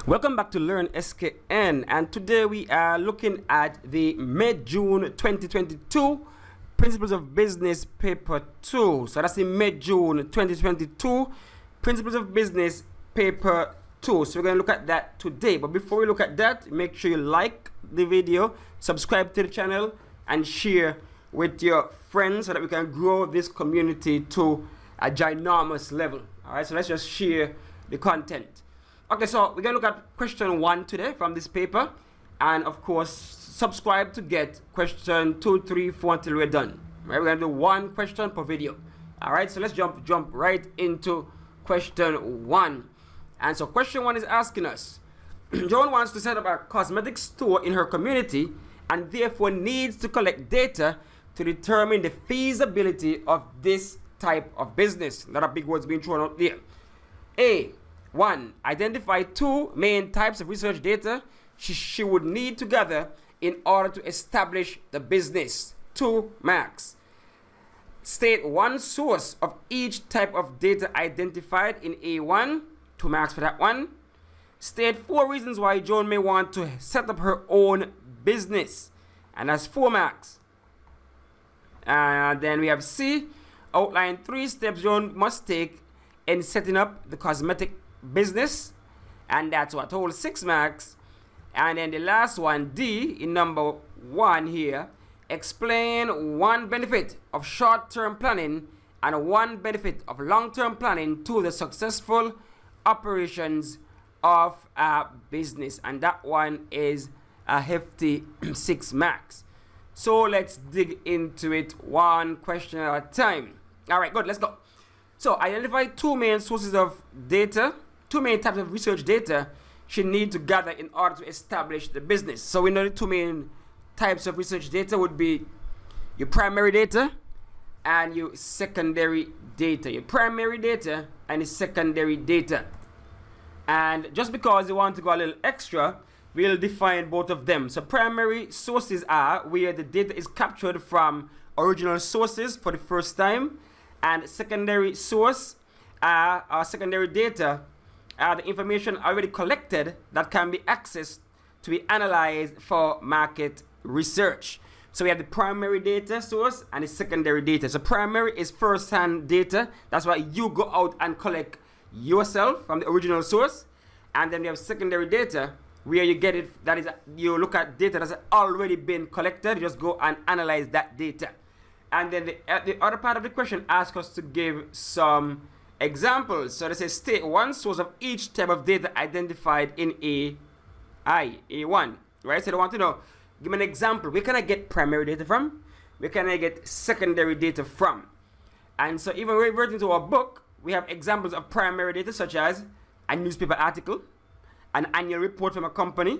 Welcome back to Learn SKN, and today we are looking at the mid-June 2022 Principles of Business Paper 2. So that's the mid-June 2022 Principles of Business Paper 2. So we're going to look at that today. But before we look at that, make sure you like the video, subscribe to the channel, and share with your friends so that we can grow this community to a ginormous level. Alright, so let's just share the content. Okay, so we're going to look at question 1 today from this paper, and of course subscribe to get question 2, 3, 4 until we're done. Right, we're going to do one question per video. Alright, so let's jump right into question 1. And so question 1 is asking us, Joan wants to set up a cosmetic store in her community and therefore needs to collect data to determine the feasibility of this type of business. A lot of big words being thrown out there. A.1. Identify 2 main types of research data she would need to gather in order to establish the business. 2 marks. State one source of each type of data identified in A1. 2 marks for that one. State 4 reasons why Joan may want to set up her own business, and that's 4 marks. And then we have C. Outline 3 steps Joan must take in setting up the cosmetic business, and that's what holds 6 marks. And then the last one, D, in number 1 here, explain one benefit of short-term planning and one benefit of long-term planning to the successful operations of a business, and that one is a hefty 6 marks. So let's dig into it one question at a time. All right, good, let's go. So identify 2 main sources of data, 2 main types of research data she need to gather in order to establish the business. So we know the 2 main types of research data would be your primary data and your secondary data. Your primary data and the secondary data. And just because you want to go a little extra, we'll define both of them. So primary sources are where the data is captured from original sources for the first time, and secondary source are secondary data are the information already collected that can be accessed to be analyzed for market research. So we have the primary data source and the secondary data. So primary is first-hand data. That's why you go out and collect yourself from the original source. And then we have secondary data where you get it, that is, you look at data that's already been collected, you just go and analyze that data. And then the other part of the question asks us to give some examples. So they say state one source of each type of data identified in A1, right? So they want to know, give me an example. Where can I get primary data from? Where can I get secondary data from? And so even reverting to our book, we have examples of primary data such as a newspaper article, an annual report from a company,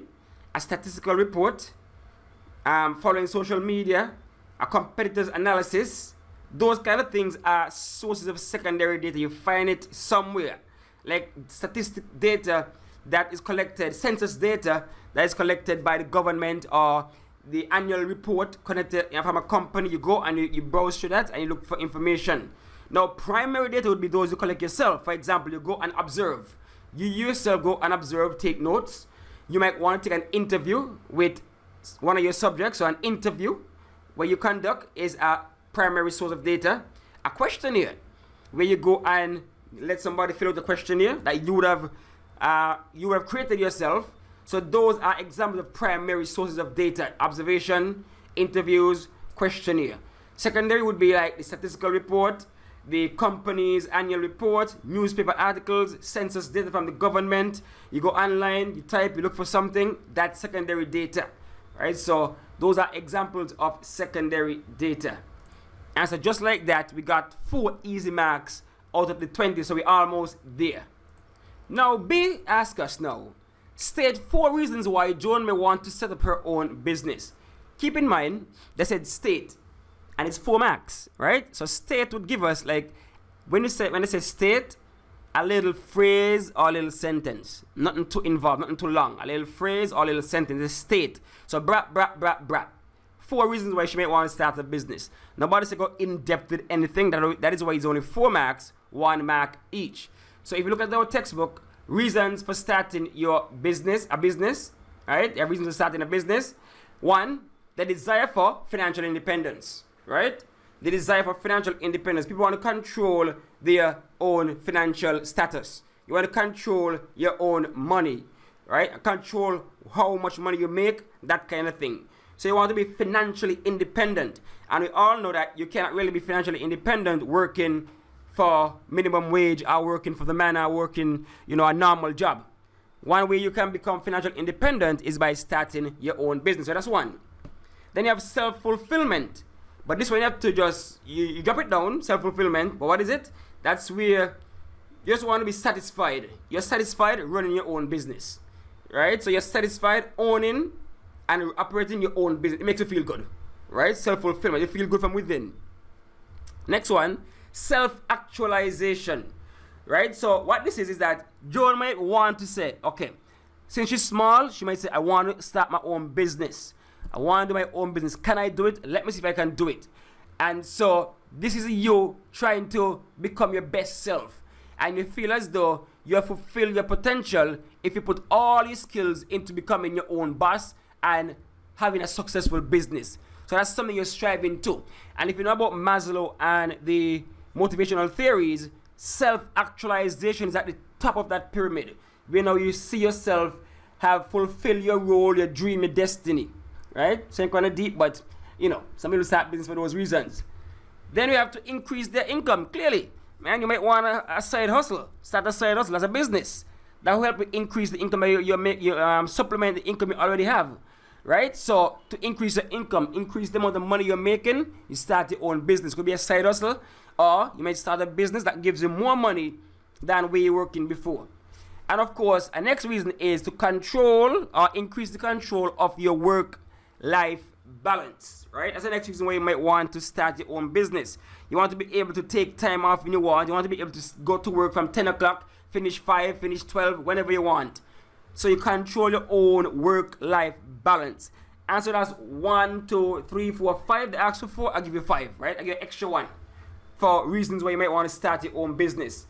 a statistical report, following social media, a competitor's analysis. Those kind of things are sources of secondary data. You find it somewhere, like statistic data that is collected, census data that is collected by the government, or the annual report connected from a company. You go and you browse through that and you look for information. Now primary data would be those you collect yourself. For example, you go and observe. You yourself go and observe, take notes. You might want to take an interview with one of your subjects. So an interview where you conduct is a primary source of data. A questionnaire where you go and let somebody fill out the questionnaire that you would have created yourself. So those are examples of primary sources of data: observation, interviews, questionnaire. Secondary would be like the statistical report, the company's annual report, newspaper articles, census data from the government. You go online, you type, you look for something, that's secondary data. Right? So those are examples of secondary data. And so just like that, we got 4 easy marks out of the 20, so we're almost there. Now B asks us now, state 4 reasons why Joan may want to set up her own business. Keep in mind, they said state, and it's 4 marks, right? So state would give us, like, when they say state, a little phrase or a little sentence. Nothing too involved, nothing too long. A little phrase or a little sentence is state. So brat. 4 reasons why she may want to start a business. Nobody said go in depth with anything. That is why it's only 4 marks, 1 mark each. So if you look at our textbook, reasons for starting your business, right? You have reasons for starting a business. One, the desire for financial independence, right? The desire for financial independence. People want to control their own financial status. You want to control your own money, right? Control how much money you make, that kind of thing. So you want to be financially independent. And we all know that you cannot really be financially independent working for minimum wage or working for the man or working, a normal job. One way you can become financially independent is by starting your own business. So that's one. Then you have self-fulfillment. But this one you have to you drop it down, self-fulfillment. But what is it? That's where you just want to be satisfied. You're satisfied running your own business, right? So you're satisfied owning and operating your own business. It makes you feel good, right? Self-fulfillment. You feel good from within. Next one, self-actualization, right? So what this is that Joan might want to say, okay, since she's small, she might say, I want to start my own business. I want to do my own business. Can I do it? Let me see if I can do it. And so this is you trying to become your best self. And you feel as though you have fulfilled your potential if you put all your skills into becoming your own boss and having a successful business. So that's something you're striving to. And if you know about Maslow and the motivational theories, self-actualization is at the top of that pyramid. You see yourself have fulfilled your role, your dream, your destiny. Right? So kind of deep, but some people start business for those reasons. Then we have to increase their income. Clearly, man, you might want a side hustle. Start a side hustle as a business. That will help you increase the income you supplement the income you already have. Right? So to increase your income, increase the amount of money you're making, you start your own business. It could be a side hustle, or you might start a business that gives you more money than where you're working before. And of course, a next reason is to control or increase the control of your work-life balance, right? That's the next reason why you might want to start your own business. You want to be able to take time off when you want. You want to be able to go to work from 10 o'clock, finish 5, finish 12, whenever you want. So you control your own work-life balance. And so that's 1, 2, 3, 4, 5. They ask for 4, I'll give you 5, right? I give you extra 1 for reasons why you might want to start your own business.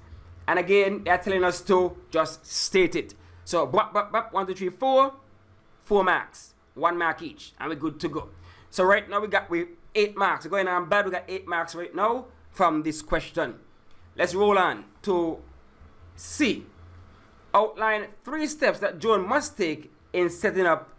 And again, they're telling us to just state it. So 1, 2, 3, 4, 4 marks. 1 mark each, and we're good to go. So right now we 8 marks. We're going on bad. We got 8 marks right now from this question. Let's roll on to C. Outline 3 steps that Joan must take in setting up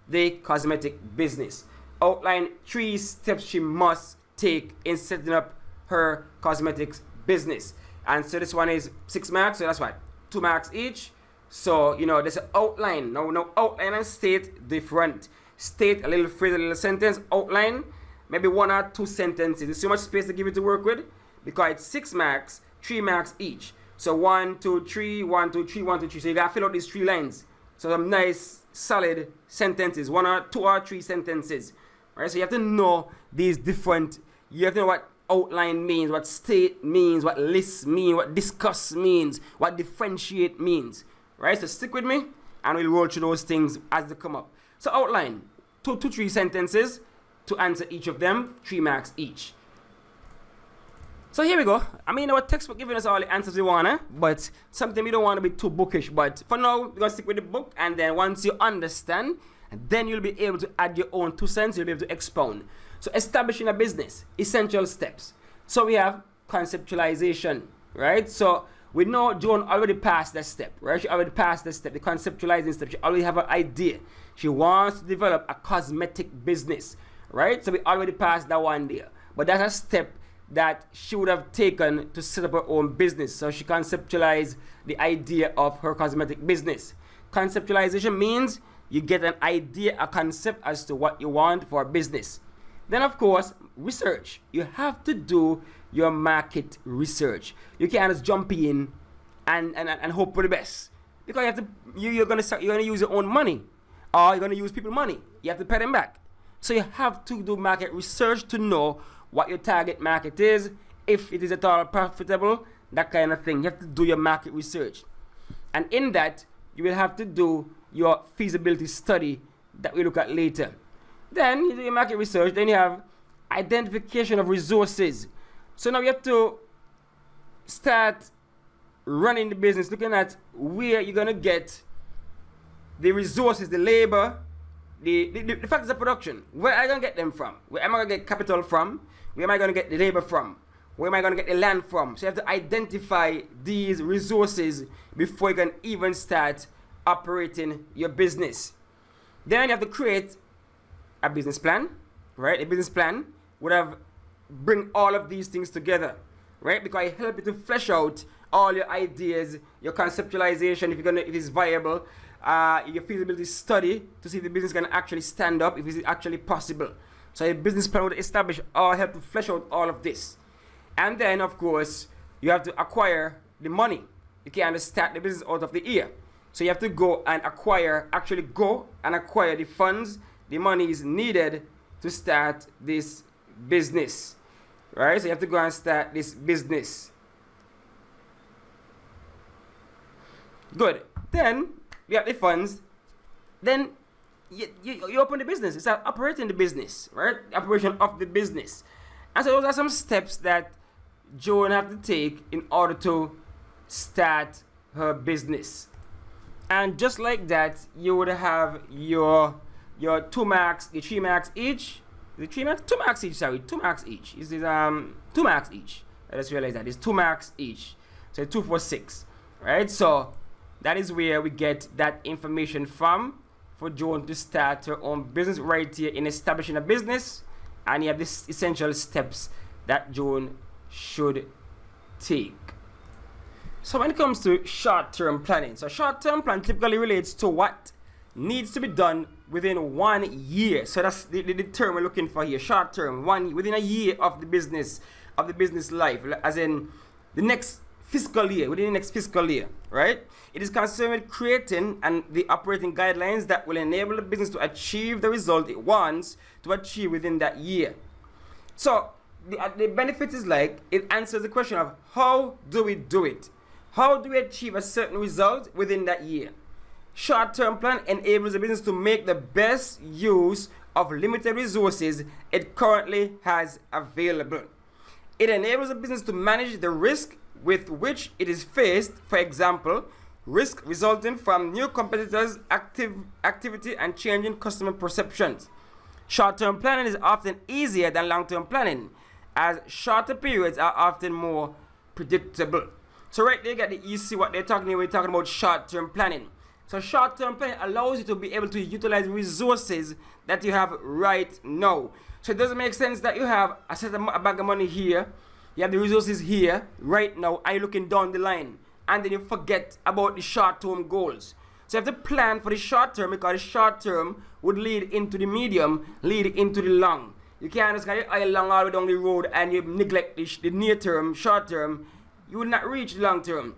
the cosmetic business. Outline 3 steps she must take in setting up her cosmetics business. And so this one is 6 marks. So that's what, 2 marks each. So, there's an outline. Now outline and state different. State a little phrase, a little sentence. Outline, maybe 1 or 2 sentences. There's so much space to give you to work with because it's 6 marks, 3 marks each. So 1, 2, 3, 1, 2, 3, 1, 2, 3. So you got to fill out these 3 lines. So some nice, solid sentences. 1 or 2 or 3 sentences. All right, so you have to know these different, you have to know what outline means, what state means, what list means, what discuss means, what differentiate means. Right, so stick with me and we'll roll through those things as they come up. So outline 2 to 3 sentences to answer each of them, 3 marks each. So here we go. Our textbook giving us all the answers we want, but something we don't want to be too bookish. But for now, we're going to stick with the book, and then once you understand, then you'll be able to add your own 2 cents, you'll be able to expound. So establishing a business, essential steps. So we have conceptualization, right? So we know Joan already passed that step, right? She already passed that step, the conceptualizing step. She already have an idea. She wants to develop a cosmetic business, right? So we already passed that one there. But that's a step that she would have taken to set up her own business. So she conceptualized the idea of her cosmetic business. Conceptualization means you get an idea, a concept as to what you want for a business. Then, of course, research. You have to do your market research. You can't just jump in and hope for the best, because you're gonna use your own money, or you're gonna use people's money. You have to pay them back. So you have to do market research to know what your target market is, if it is at all profitable, that kind of thing. You have to do your market research, and in that you will have to do your feasibility study that we look at later. Then you do your market research. Then you have identification of resources. So now you have to start running the business, looking at where you're gonna get the resources, the labor, the factors of production. Where are you gonna get them from? Where am I gonna get capital from? Where am I gonna get the labor from? Where am I gonna get the land from? So you have to identify these resources before you can even start operating your business. Then you have to create a business plan, right? A business plan would have bring all of these things together, right? Because it helps you to flesh out all your ideas, your conceptualization, if it is viable, your feasibility study to see if the business can actually stand up, if it's actually possible. So a business plan would establish or help to flesh out all of this. And then, of course, you have to acquire the money. You can't start the business out of the air. So you have to go and acquire the funds, the money is needed to start this business, right? So you have to go and start this business. Good. Then you have the funds. Then you open the business. You start operating the business, right? The operation of the business. And so those are some steps that Joan have to take in order to start her business. And just like that, you would have your 2 marks, the 3 marks each. The 3 marks? 2 marks each, sorry. 2 marks each. This is 2 marks each. I just realized that. It's 2 marks each. So 2 for 6. Right? So that is where we get that information from for Joan to start her own business right here in establishing a business. And you have these essential steps that Joan should take. So when it comes to short-term planning, so short-term plan typically relates to what needs to be done within 1 year. So that's the term we're looking for here. Short-term, within a year of the business life, as in the next fiscal year, within the next fiscal year, right? It is concerned with creating and the operating guidelines that will enable the business to achieve the result it wants to achieve within that year. So the benefit is like, it answers the question of how do we do it? How do we achieve a certain result within that year? Short-term plan enables the business to make the best use of limited resources it currently has available. It enables the business to manage the risk with which it is faced, for example, risk resulting from new competitors' activity and changing customer perceptions. Short-term planning is often easier than long-term planning, as shorter periods are often more predictable. So right there, you see what they're talking about. We're talking about short-term planning. So short-term planning allows you to be able to utilize resources that you have right now. So it doesn't make sense that you have a bag of money here, you have the resources here right now, and you're looking down the line, and then you forget about the short-term goals. So you have to plan for the short term, because the short term would lead into the medium, lead into the long. You can't just get your eye long all the way down the road and you neglect the near term, short term. You will not reach the long term.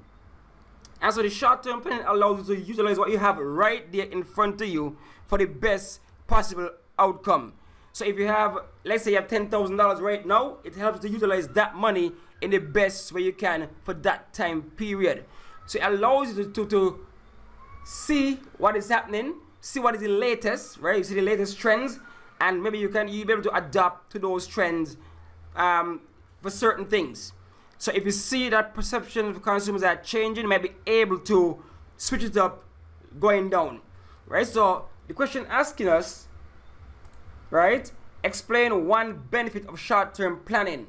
And so the short term plan allows you to utilize what you have right there in front of you for the best possible outcome. So if you have, let's say you have $10,000 right now, it helps to utilize that money in the best way you can for that time period. So it allows you to see what is happening, see what is the latest, right? You see the latest trends, and maybe you'll be able to adapt to those trends for certain things. So if you see that perception of consumers are changing, you might be able to switch it up going down, right? So the question asking us, right, explain one benefit of short-term planning.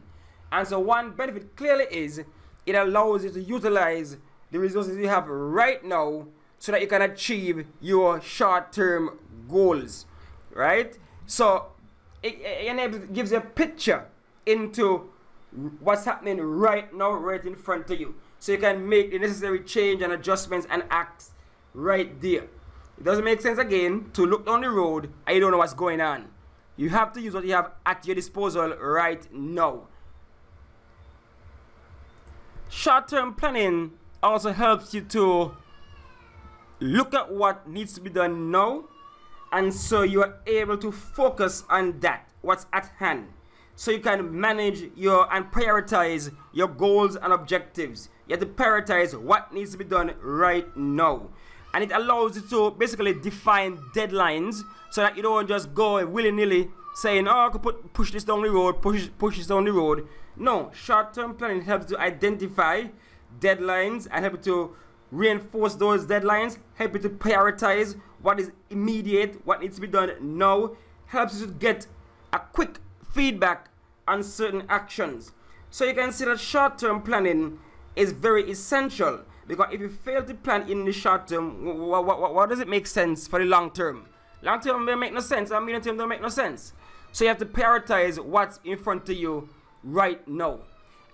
And so one benefit clearly is it allows you to utilize the resources you have right now so that you can achieve your short-term goals, right? So it gives you a picture into what's happening right now, right in front of you. So you can make the necessary change and adjustments and act right there. It doesn't make sense, again, to look down the road and you don't know what's going on. You have to use what you have at your disposal right now. Short-term planning also helps you to look at what needs to be done now, and so you are able to focus on that, what's at hand. So you can manage and prioritize your goals and objectives. You have to prioritize what needs to be done right now. And it allows you to basically define deadlines so that you don't just go willy-nilly saying, oh, I could push this down the road, push this down the road. No, short-term planning helps to identify deadlines and help you to reinforce those deadlines, help you to prioritize what is immediate, what needs to be done now, helps you to get a quick feedback on certain actions. So you can see that short-term planning is very essential, because if you fail to plan in the short term, what does it make sense for the long term? Long term don't make no sense, and medium term don't make no sense. So you have to prioritize what's in front of you right now.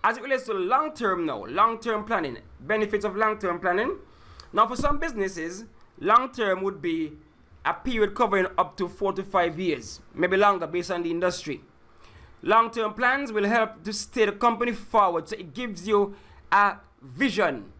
As it relates to long-term now, long-term planning, benefits of long-term planning. Now for some businesses, long-term would be a period covering up to 4 to 5 years, maybe longer based on the industry. Long-term plans will help to steer the company forward, so it gives you a vision,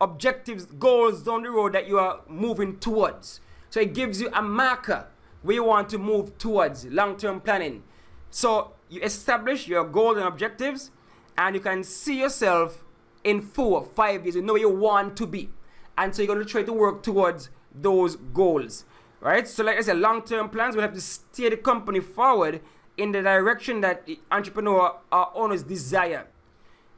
objectives, goals down the road that you are moving towards. So it gives you a marker where you want to move towards. Long-term planning. So you establish your goals and objectives, and you can see yourself in 4 or 5 years. You know where you want to be, and so you're going to try to work towards those goals, right? So like I said, long-term plans will have to steer the company forward in the direction that the entrepreneur or owners desire.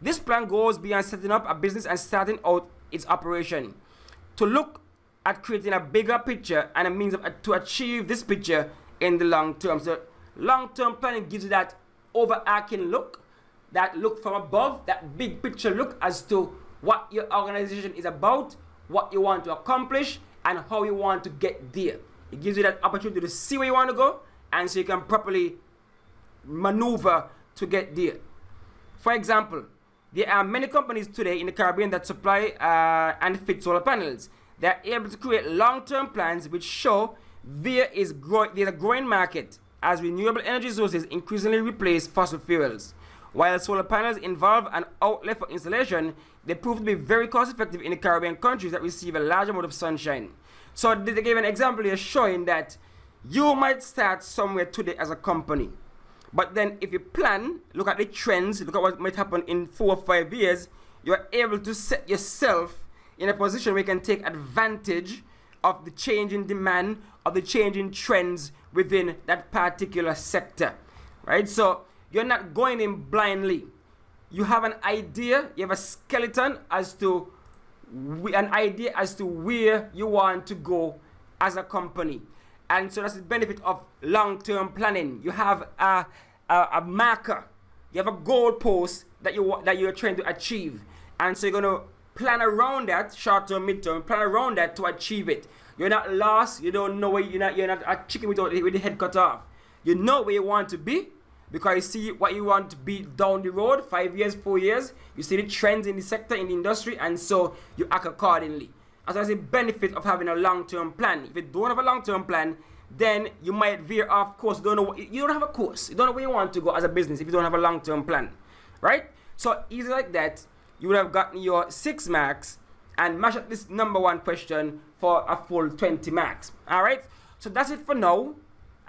This plan goes beyond setting up a business and starting out its operation to look at creating a bigger picture and a means to achieve this picture in the long term. So long-term planning gives you that overarching look, that look from above, that big picture look as to what your organization is about, what you want to accomplish, and how you want to get there. It gives you that opportunity to see where you want to go, and so you can properly maneuver to get there. For example, there are many companies today in the Caribbean that supply and fit solar panels. They are able to create long-term plans which show there's a growing market as renewable energy sources increasingly replace fossil fuels. While solar panels involve an outlet for installation, they prove to be very cost-effective in the Caribbean countries that receive a large amount of sunshine. So they gave an example here showing that you might start somewhere today as a company, but then if you plan, look at the trends, look at what might happen in 4 or 5 years, you're able to set yourself in a position where you can take advantage of the change in demand, of the change in trends within that particular sector, right? So you're not going in blindly. You have an idea, you have a skeleton as to where you want to go as a company. And so that's the benefit of long-term planning. You have a marker, you have a goal post that you're trying to achieve, and so you're going to plan around that, short-term, mid-term, plan around that to achieve it. You're not lost. You don't know where you're not a chicken with the head cut off. You know where you want to be because you see what you want to be down the road, 5 years, 4 years. You see the trends in the sector, in the industry, and so you act accordingly. As that's the benefit of having a long-term plan. If you don't have a long-term plan, then you might veer off course. You don't have a course. You don't know where you want to go as a business if you don't have a long-term plan, right? So easy like that, you would have gotten your 6 marks and mash up this number 1 question for a full 20 marks. All right, so that's it for now.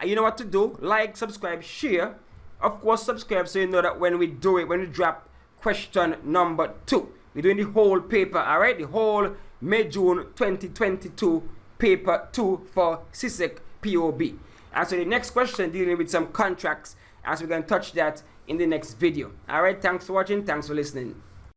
You know what to do. Like, subscribe, share. Of course, subscribe so you know that when we drop question number 2, we're doing the whole paper. All right, the whole May-June 2022 paper 2 for CSEC POB. And so the next question dealing with some contracts, as we're going to touch that in the next video. All right, thanks for watching. Thanks for listening.